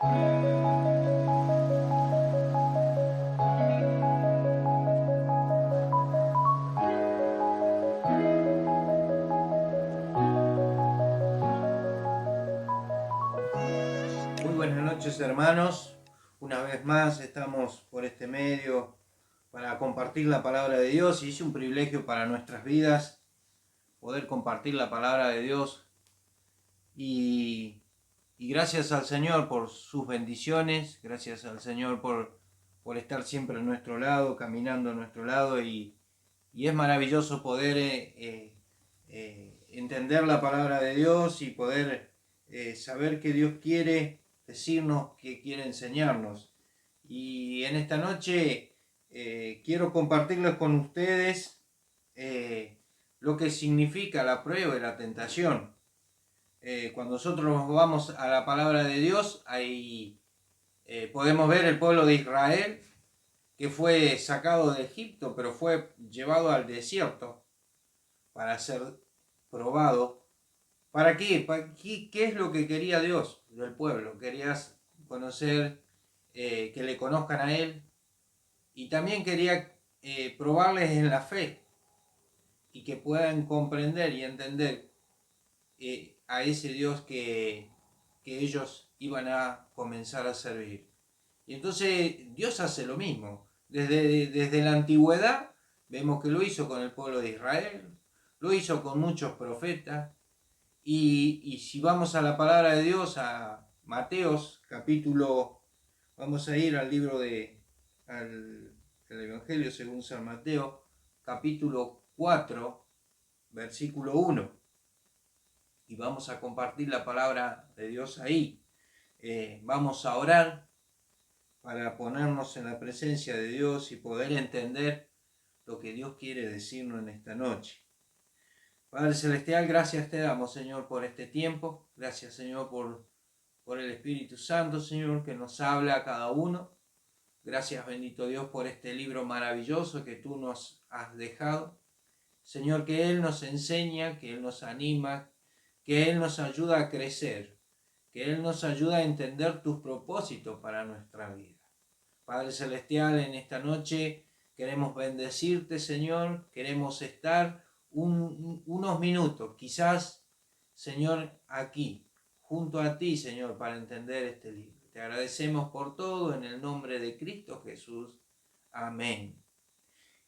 Muy buenas noches, hermanos. Una vez más estamos por este medio para compartir la palabra de Dios, y es un privilegio para nuestras vidas poder compartir la palabra de Dios, y, y gracias al Señor por sus bendiciones, gracias al Señor por estar siempre a nuestro lado, caminando a nuestro lado, y es maravilloso poder entender la palabra de Dios y poder saber que Dios quiere decirnos, que quiere enseñarnos. Y en esta noche quiero compartirles con ustedes lo que significa la prueba y la tentación. Cuando nosotros vamos a la palabra de Dios, ahí podemos ver el pueblo de Israel que fue sacado de Egipto, pero fue llevado al desierto para ser probado. ¿Para qué? ¿Qué es lo que quería Dios del pueblo? Querías conocer, que le conozcan a Él, y también quería probarles en la fe y que puedan comprender y entender a ese Dios que ellos iban a comenzar a servir. Y entonces Dios hace lo mismo. Desde la antigüedad vemos que lo hizo con el pueblo de Israel, lo hizo con muchos profetas, y si vamos a la palabra de Dios, a Mateos capítulo, vamos a ir al libro al Evangelio según San Mateo, capítulo 4, versículo 1, y vamos a compartir la palabra de Dios ahí. Vamos a orar para ponernos en la presencia de Dios y poder entender lo que Dios quiere decirnos en esta noche. Padre Celestial, gracias te damos, Señor, por este tiempo. Gracias, Señor, por el Espíritu Santo, Señor, que nos habla a cada uno. Gracias, bendito Dios, por este libro maravilloso que tú nos has dejado. Señor, que Él nos enseña, que Él nos anima, que Él nos ayuda a crecer, que Él nos ayuda a entender tus propósitos para nuestra vida. Padre Celestial, en esta noche queremos bendecirte, Señor, queremos estar unos minutos, quizás, Señor, aquí, junto a ti, Señor, para entender este libro. Te agradecemos por todo en el nombre de Cristo Jesús. Amén.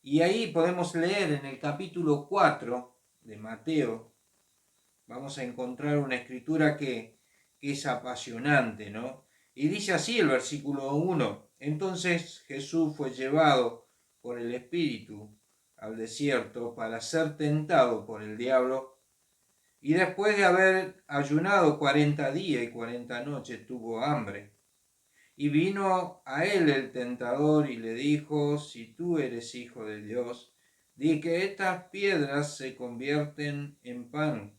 Y ahí podemos leer en el capítulo 4 de Mateo, vamos a encontrar una escritura que es apasionante, ¿no? Y dice así el versículo 1: Entonces Jesús fue llevado por el Espíritu al desierto para ser tentado por el diablo, y después de haber ayunado 40 días y 40 noches tuvo hambre. Y vino a él el tentador y le dijo: si tú eres hijo de Dios, di que estas piedras se convierten en pan.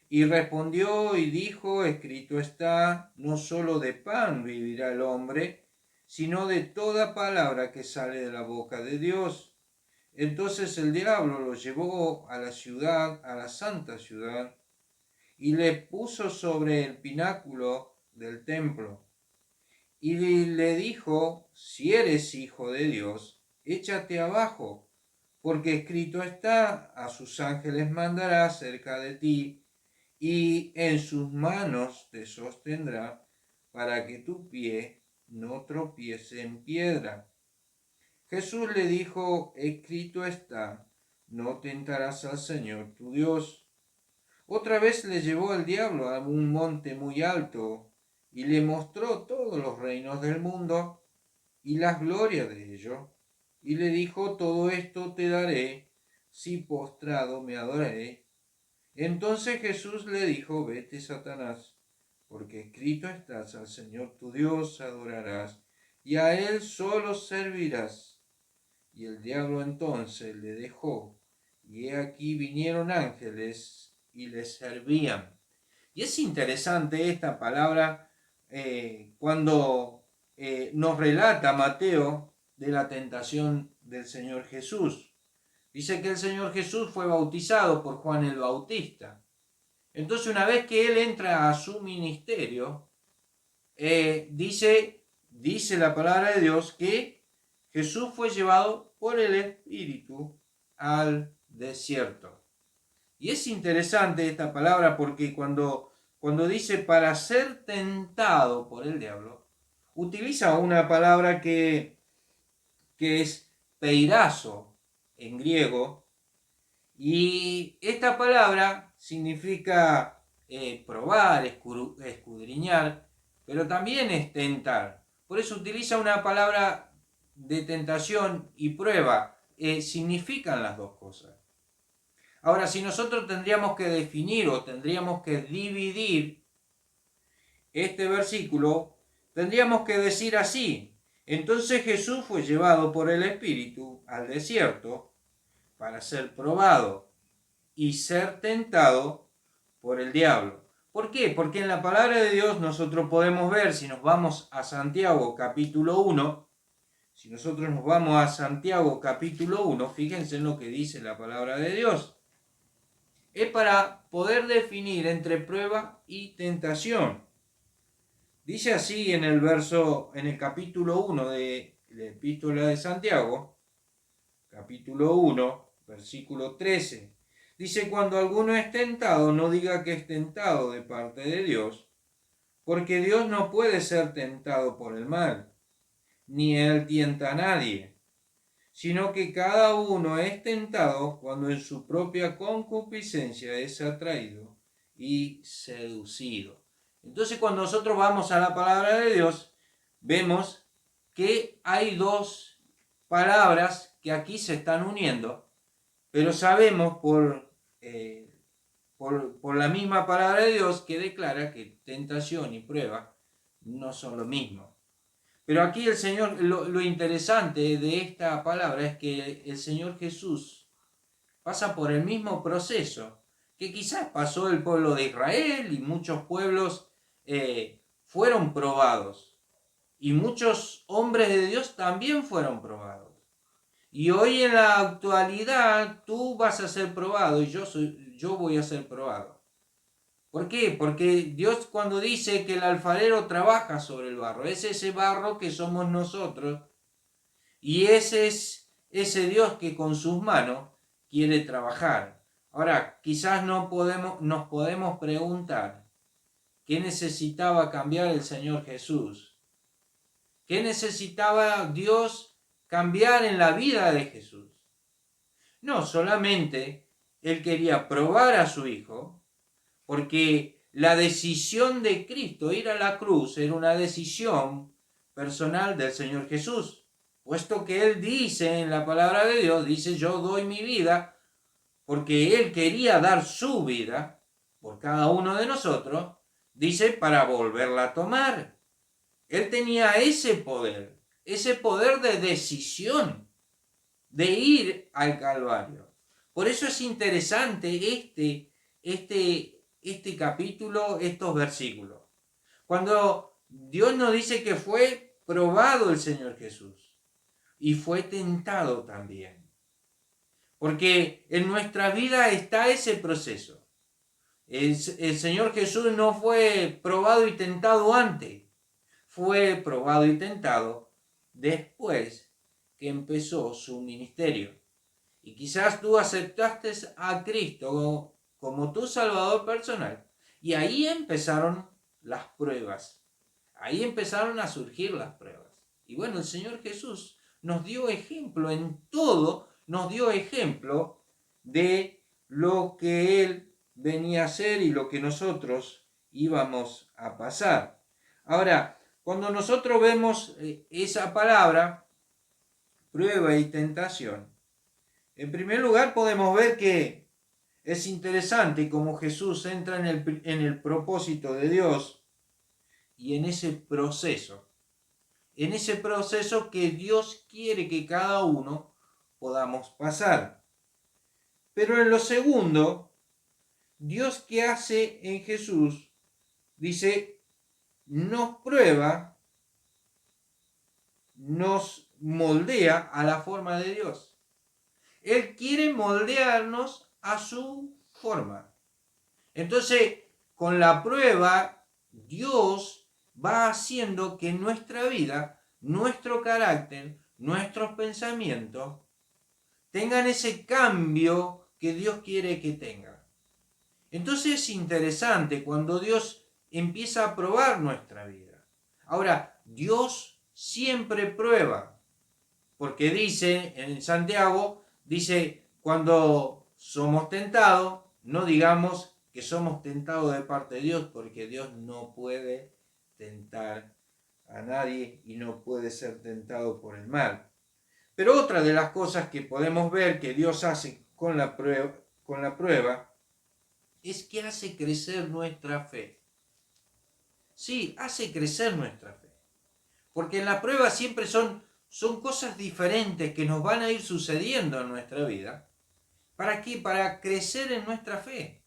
Y respondió y dijo: escrito está, no solo de pan vivirá el hombre, sino de toda palabra que sale de la boca de Dios. Entonces el diablo lo llevó a la ciudad, a la santa ciudad, y le puso sobre el pináculo del templo, y le dijo: si eres hijo de Dios, échate abajo, porque escrito está: a sus ángeles mandará cerca de ti, y en sus manos te sostendrá, para que tu pie no tropiece en piedra. Jesús le dijo: escrito está, no tentarás al Señor tu Dios. Otra vez le llevó el diablo a un monte muy alto, y le mostró todos los reinos del mundo y las glorias de ellos, y le dijo: todo esto te daré, si postrado me adoraré. Entonces Jesús le dijo: vete, Satanás, porque escrito estás: al Señor tu Dios adorarás, y a Él solo servirás. Y el diablo entonces le dejó, y he aquí vinieron ángeles y le servían. Y es interesante esta palabra cuando nos relata Mateo de la tentación del Señor Jesús. Dice que el Señor Jesús fue bautizado por Juan el Bautista. Entonces, una vez que Él entra a su ministerio, dice la palabra de Dios que Jesús fue llevado por el Espíritu al desierto. Y es interesante esta palabra porque cuando dice para ser tentado por el diablo, utiliza una palabra que es peirazo en griego, y esta palabra significa probar, escudriñar, pero también es tentar. Por eso utiliza una palabra de tentación y prueba. Significan las dos cosas. Ahora, si nosotros tendríamos que definir o tendríamos que dividir este versículo, tendríamos que decir así: entonces Jesús fue llevado por el Espíritu al desierto para ser probado y ser tentado por el diablo. ¿Por qué? Porque en la palabra de Dios nosotros podemos ver, si nos vamos a Santiago capítulo 1, si nosotros nos vamos a Santiago capítulo 1, fíjense en lo que dice la palabra de Dios. Es para poder definir entre prueba y tentación. Dice así en el capítulo 1 de la epístola de Santiago, capítulo 1, versículo 13. Dice: cuando alguno es tentado, no diga que es tentado de parte de Dios, porque Dios no puede ser tentado por el mal, ni él tienta a nadie, sino que cada uno es tentado cuando en su propia concupiscencia es atraído y seducido. Entonces, cuando nosotros vamos a la palabra de Dios, vemos que hay dos palabras que aquí se están uniendo, pero sabemos por la misma palabra de Dios que declara que tentación y prueba no son lo mismo. Pero aquí el Señor, lo interesante de esta palabra es que el Señor Jesús pasa por el mismo proceso que quizás pasó el pueblo de Israel, y muchos pueblos fueron probados, y muchos hombres de Dios también fueron probados. Y hoy en la actualidad tú vas a ser probado y yo voy a ser probado. ¿Por qué? Porque Dios, cuando dice que el alfarero trabaja sobre el barro, es ese barro que somos nosotros, y ese es ese Dios que con sus manos quiere trabajar. Ahora, quizás nos podemos preguntar: ¿qué necesitaba cambiar el Señor Jesús? ¿Qué necesitaba Dios cambiar en la vida de Jesús? No solamente Él quería probar a su Hijo, porque la decisión de Cristo ir a la cruz era una decisión personal del Señor Jesús, puesto que Él dice en la palabra de Dios, dice: yo doy mi vida, porque Él quería dar su vida por cada uno de nosotros, dice, para volverla a tomar. Él tenía ese poder de decisión, de ir al Calvario. Por eso es interesante este capítulo, estos versículos. Cuando Dios nos dice que fue probado el Señor Jesús y fue tentado también. Porque en nuestra vida está ese proceso. El Señor Jesús no fue probado y tentado antes, fue probado y tentado después que empezó su ministerio. Y quizás tú aceptaste a Cristo como tu Salvador personal, y ahí empezaron las pruebas. Ahí empezaron a surgir las pruebas. Y bueno, el Señor Jesús nos dio ejemplo en todo, nos dio ejemplo de lo que Él venía a hacer y lo que nosotros íbamos a pasar. Ahora, cuando nosotros vemos esa palabra, prueba y tentación, en primer lugar podemos ver que es interesante cómo Jesús entra en el propósito de Dios y en ese proceso que Dios quiere que cada uno podamos pasar. Pero en lo segundo, Dios, ¿qué hace en Jesús? Dice, nos prueba, nos moldea a la forma de Dios. Él quiere moldearnos a su forma. Entonces, con la prueba, Dios va haciendo que nuestra vida, nuestro carácter, nuestros pensamientos tengan ese cambio que Dios quiere que tengan. Entonces es interesante cuando Dios empieza a probar nuestra vida. Ahora, Dios siempre prueba, porque dice en Santiago, dice, cuando somos tentados, no digamos que somos tentados de parte de Dios, porque Dios no puede tentar a nadie y no puede ser tentado por el mal. Pero otra de las cosas que podemos ver que Dios hace con la prueba es que hace crecer nuestra fe. Sí, hace crecer nuestra fe. Porque en la prueba siempre son cosas diferentes que nos van a ir sucediendo en nuestra vida. ¿Para qué? Para crecer en nuestra fe.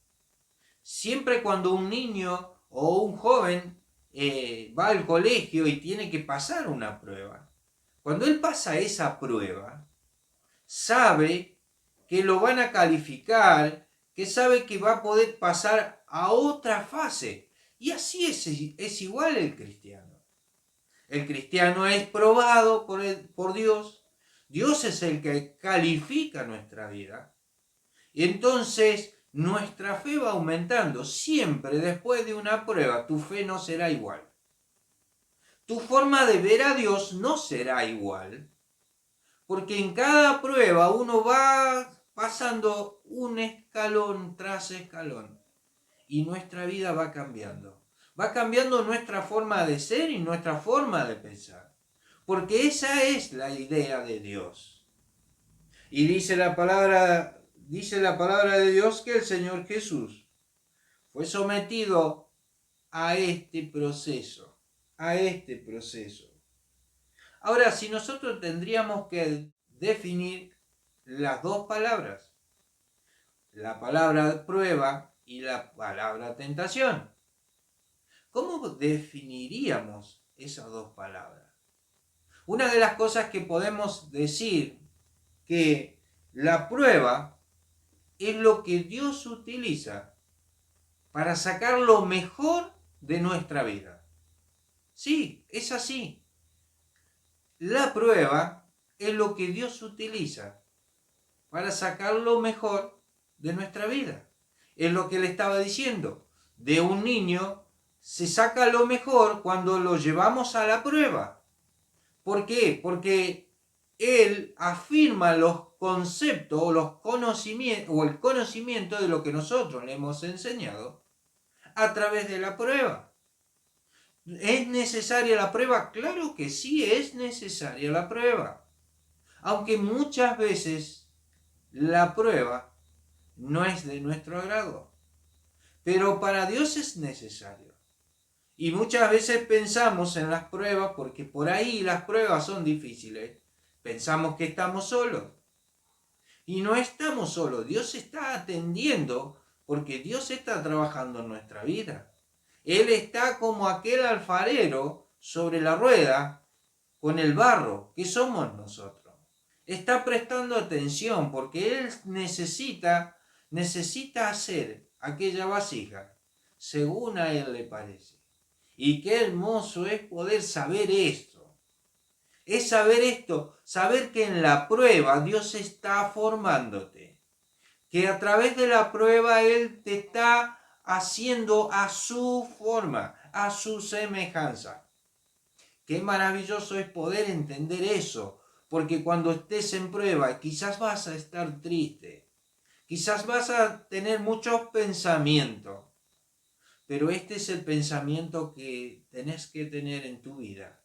Siempre cuando un niño o un joven va al colegio y tiene que pasar una prueba, cuando él pasa esa prueba, sabe que lo van a calificar, que sabe que va a poder pasar a otra fase. Y así es igual el cristiano. El cristiano es probado por Dios. Dios es el que califica nuestra vida. Y entonces nuestra fe va aumentando. Siempre después de una prueba, tu fe no será igual. Tu forma de ver a Dios no será igual. Porque en cada prueba uno va pasando un escalón tras escalón. Y nuestra vida va cambiando. Va cambiando nuestra forma de ser y nuestra forma de pensar. Porque esa es la idea de Dios. Y dice la palabra de Dios que el Señor Jesús fue sometido a este proceso. A este proceso. Ahora, si nosotros tendríamos que definir las dos palabras, la palabra prueba y la palabra tentación, ¿cómo definiríamos esas dos palabras? Una de las cosas que podemos decir que la prueba es lo que Dios utiliza para sacar lo mejor de nuestra vida. Sí, es así. La prueba es lo que Dios utiliza para sacar lo mejor de nuestra vida. Es lo que le estaba diciendo. De un niño se saca lo mejor cuando lo llevamos a la prueba. ¿Por qué? Porque él afirma los conceptos o los conocimientos o el conocimiento de lo que nosotros le hemos enseñado a través de la prueba. ¿Es necesaria la prueba? Claro que sí es necesaria la prueba. Aunque muchas veces la prueba no es de nuestro agrado. Pero para Dios es necesario. Y muchas veces pensamos en las pruebas, porque por ahí las pruebas son difíciles. Pensamos que estamos solos. Y no estamos solos. Dios está atendiendo porque Dios está trabajando en nuestra vida. Él está como aquel alfarero sobre la rueda con el barro, que somos nosotros. Está prestando atención porque Él necesita hacer aquella vasija según a Él le parece. Y qué hermoso es poder saber esto. Es saber esto, saber que en la prueba Dios está formándote. Que a través de la prueba Él te está haciendo a su forma, a su semejanza. Qué maravilloso es poder entender eso, porque cuando estés en prueba quizás vas a estar triste, quizás vas a tener muchos pensamientos, pero este es el pensamiento que tenés que tener en tu vida,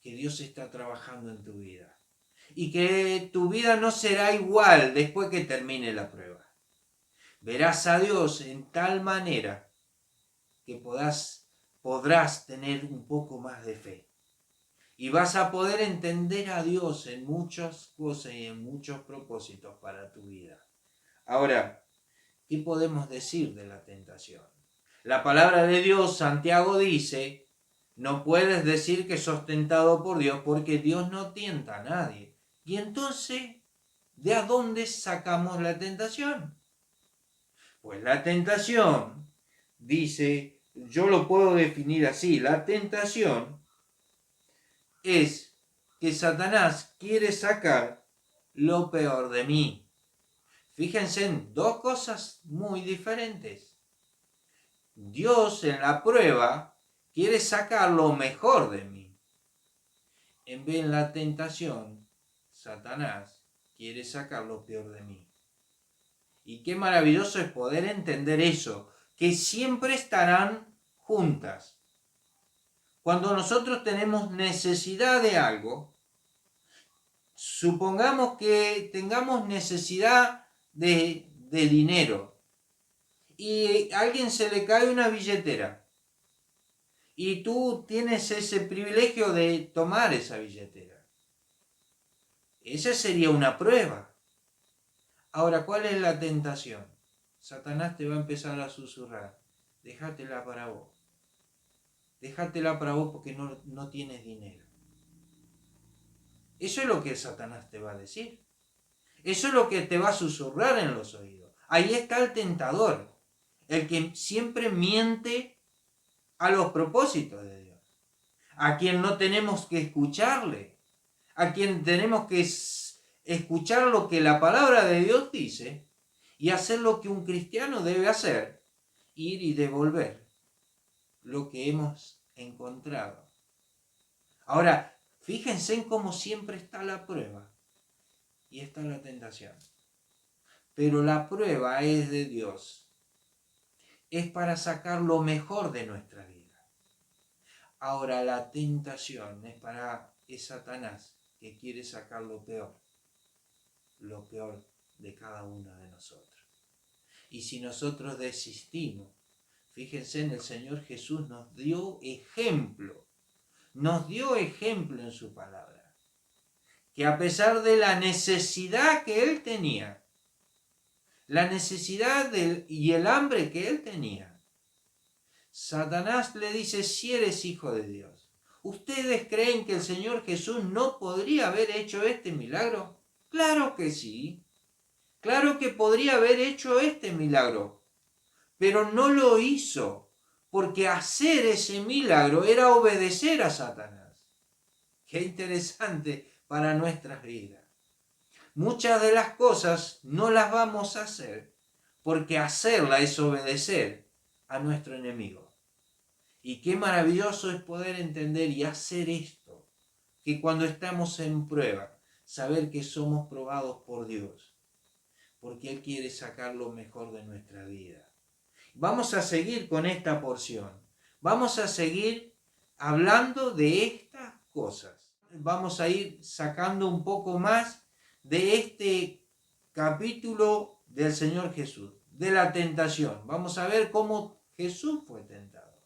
que Dios está trabajando en tu vida y que tu vida no será igual después que termine la prueba. Verás a Dios en tal manera que podrás tener un poco más de fe. Y vas a poder entender a Dios en muchas cosas y en muchos propósitos para tu vida. Ahora, ¿qué podemos decir de la tentación? La palabra de Dios, Santiago dice, no puedes decir que sos tentado por Dios porque Dios no tienta a nadie. Y entonces, ¿de a dónde sacamos la tentación? Pues la tentación, dice yo lo puedo definir así. La tentación es que Satanás quiere sacar lo peor de mí. Fíjense en dos cosas muy diferentes. Dios en la prueba quiere sacar lo mejor de mí. En vez de la tentación, Satanás quiere sacar lo peor de mí. Y qué maravilloso es poder entender eso, que siempre estarán juntas. Cuando nosotros tenemos necesidad de algo, supongamos que tengamos necesidad de dinero y a alguien se le cae una billetera y tú tienes ese privilegio de tomar esa billetera. Esa sería una prueba. Ahora, ¿cuál es la tentación? Satanás te va a empezar a susurrar. Déjatela para vos. Déjatela para vos porque no tienes dinero. Eso es lo que Satanás te va a decir. Eso es lo que te va a susurrar en los oídos. Ahí está el tentador. El que siempre miente a los propósitos de Dios. A quien no tenemos que escucharle. A quien tenemos que escuchar lo que la palabra de Dios dice y hacer lo que un cristiano debe hacer. Ir y devolver lo que hemos encontrado. Ahora, fíjense en cómo siempre está la prueba y está la tentación. Pero la prueba es de Dios. Es para sacar lo mejor de nuestra vida. Ahora la tentación es Satanás que quiere sacar lo peor de cada uno de nosotros. Y si nosotros desistimos, fíjense en el Señor Jesús nos dio ejemplo en su palabra, que a pesar de la necesidad que él tenía, la necesidad y el hambre que él tenía, Satanás le dice, si eres hijo de Dios, ¿ustedes creen que el Señor Jesús no podría haber hecho este milagro? Claro que sí, claro que podría haber hecho este milagro, pero no lo hizo, porque hacer ese milagro era obedecer a Satanás. Qué interesante para nuestras vidas. Muchas de las cosas no las vamos a hacer porque hacerla es obedecer a nuestro enemigo. Y qué maravilloso es poder entender y hacer esto, que cuando estamos en prueba, saber que somos probados por Dios, porque Él quiere sacar lo mejor de nuestra vida. Vamos a seguir con esta porción. Vamos a seguir hablando de estas cosas. Vamos a ir sacando un poco más de este capítulo del Señor Jesús, de la tentación. Vamos a ver cómo Jesús fue tentado.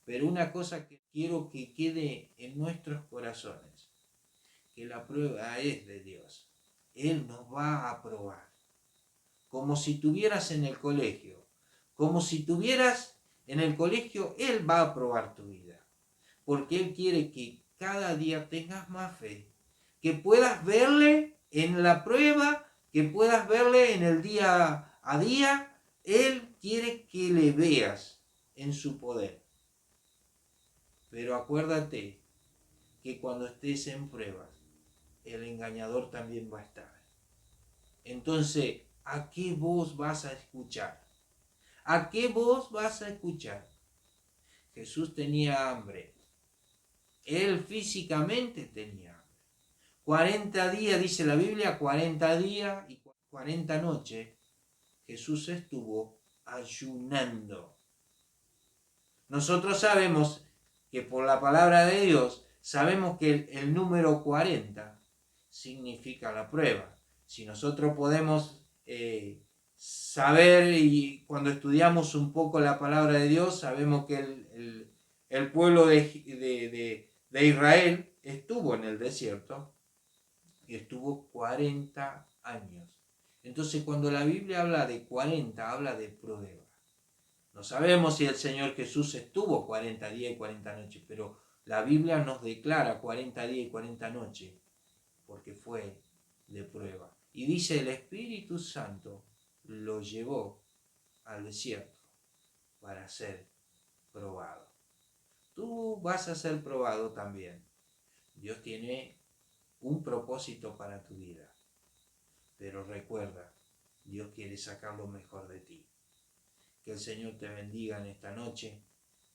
Pero una cosa que quiero que quede en nuestros corazones, que la prueba es de Dios. Él nos va a probar. Como si estuvieras en el colegio. Como si estuvieras en el colegio, Él va a probar tu vida. Porque Él quiere que cada día tengas más fe. Que puedas verle en la prueba, que puedas verle en el día a día. Él quiere que le veas en su poder. Pero acuérdate que cuando estés en pruebas, el engañador también va a estar. Entonces, ¿a qué voz vas a escuchar? ¿A qué voz vas a escuchar? Jesús tenía hambre. Él físicamente tenía hambre. 40 días, dice la Biblia, 40 días y 40 noches, Jesús estuvo ayunando. Nosotros sabemos que por la palabra de Dios, sabemos que el número 40 significa la prueba. Si nosotros podemos saber, y cuando estudiamos un poco la palabra de Dios, sabemos que el pueblo de Israel estuvo en el desierto y estuvo 40 años. Entonces cuando la Biblia habla de 40, habla de prueba. No sabemos si el Señor Jesús estuvo 40 días y 40 noches, pero la Biblia nos declara 40 días y 40 noches, porque fue de prueba. Y dice, el Espíritu Santo lo llevó al desierto para hacer probado. Tú vas a ser probado también. Dios tiene un propósito para tu vida. Pero recuerda, Dios quiere sacar lo mejor de ti. Que el Señor te bendiga en esta noche.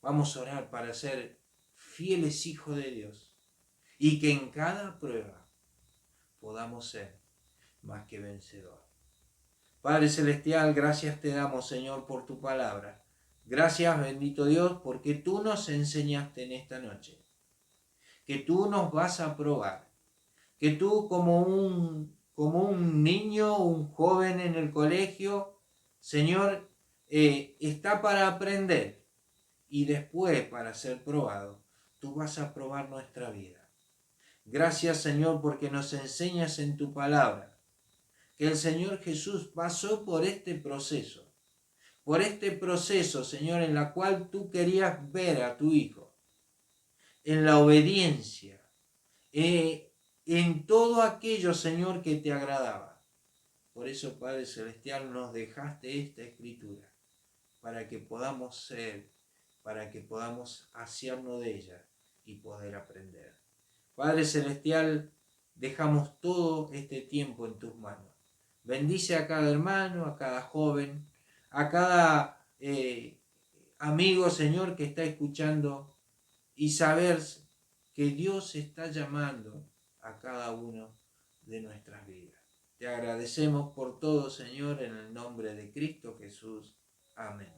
Vamos a orar para ser fieles hijos de Dios y que en cada prueba podamos ser más que vencedores. Padre Celestial, gracias te damos, Señor, por tu palabra. Gracias, bendito Dios, porque tú nos enseñaste en esta noche, que tú nos vas a probar, que tú como un niño, un joven en el colegio, Señor, está para aprender y después para ser probado. Tú vas a probar nuestra vida. Gracias, Señor, porque nos enseñas en tu palabra que el Señor Jesús pasó por este proceso, Señor, en la cual tú querías ver a tu Hijo, en la obediencia, en todo aquello, Señor, que te agradaba. Por eso, Padre Celestial, nos dejaste esta escritura, para que podamos asiarnos de ella y poder aprender. Padre Celestial, dejamos todo este tiempo en tus manos. Bendice a cada hermano, a cada joven, a cada amigo, Señor, que está escuchando, y saber que Dios está llamando a cada uno de nuestras vidas. Te agradecemos por todo, Señor, en el nombre de Cristo Jesús. Amén.